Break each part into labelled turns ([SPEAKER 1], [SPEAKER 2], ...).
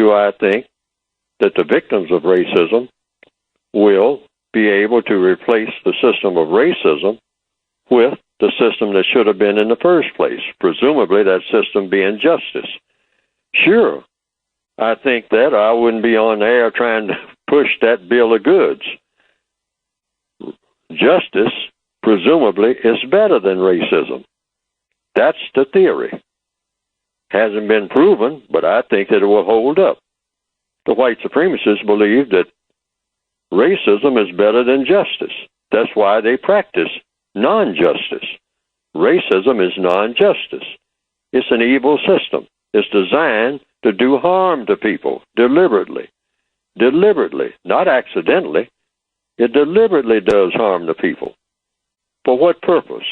[SPEAKER 1] do I think that the victims of racism will be able to replace the system of racism with the system that should have been in the first place, presumably that system being justice. Sure, I think that I wouldn't be on the air trying to push that bill of goods. Justice, presumably, is better than racism. That's the theory. Hasn't been proven, but I think that it will hold up. The white supremacists believe that racism is better than justice. That's why they practice non-justice. Racism is non-justice. It's an evil system. It's designed to do harm to people deliberately. Deliberately, not accidentally. It deliberately does harm to people. For what purpose?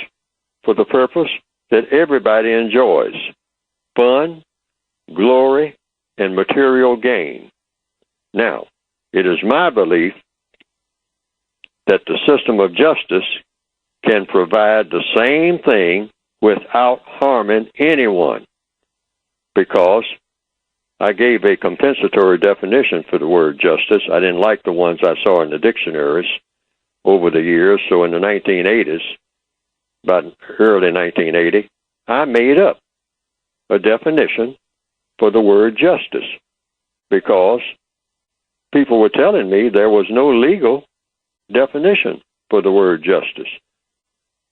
[SPEAKER 1] For the purpose that everybody enjoys. Fun, glory, and material gain. Now, it is my belief that the system of justice can provide the same thing without harming anyone, because I gave a compensatory definition for the word justice. I didn't like the ones I saw in the dictionaries over the years, so in the 1980s, about early 1980, I made up a definition for the word justice, because people were telling me there was no legal definition for the word justice.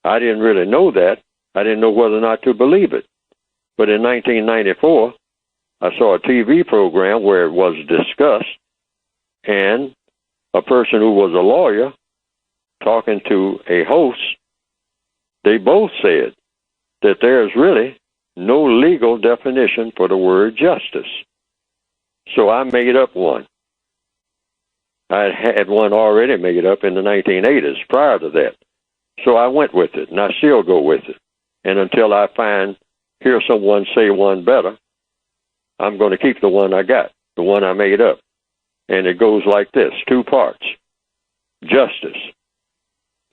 [SPEAKER 1] I didn't really know that. I didn't know whether or not to believe it. But in 1994, I saw a TV program where it was discussed, and a person who was a lawyer talking to a host, they both said that there's really no legal definition for the word justice. So I made up one. I had one already made up in the 1980s prior to that. So I went with it, and I still go with it. And until I hear someone say one better, I'm going to keep the one I got, the one I made up. And it goes like this, 2 parts. Justice.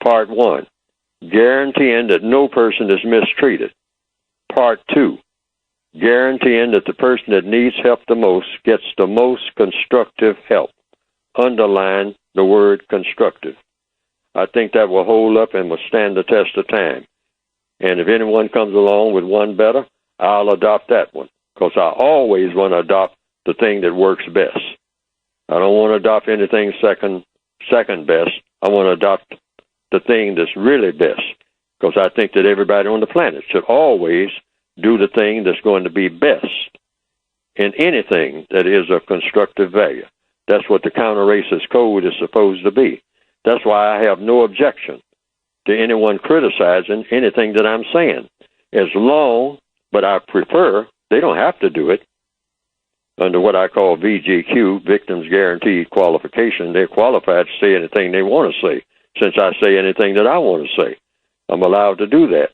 [SPEAKER 1] Part 1, guaranteeing that no person is mistreated. Part 2, guaranteeing that the person that needs help the most gets the most constructive help. Underline the word constructive. I think that will hold up and will stand the test of time. And if anyone comes along with one better, I'll adopt that one, because I always want to adopt the thing that works best. I don't want to adopt anything second best. I want to adopt the thing that's really best, because I think that everybody on the planet should always do the thing that's going to be best in anything that is of constructive value. That's what the counter-racist code is supposed to be. That's why I have no objection to anyone criticizing anything that I'm saying, as long, but I prefer, they don't have to do it under what I call VGQ, Victims Guaranteed Qualification. They're qualified to say anything they want to say, since I say anything that I want to say. I'm allowed to do that.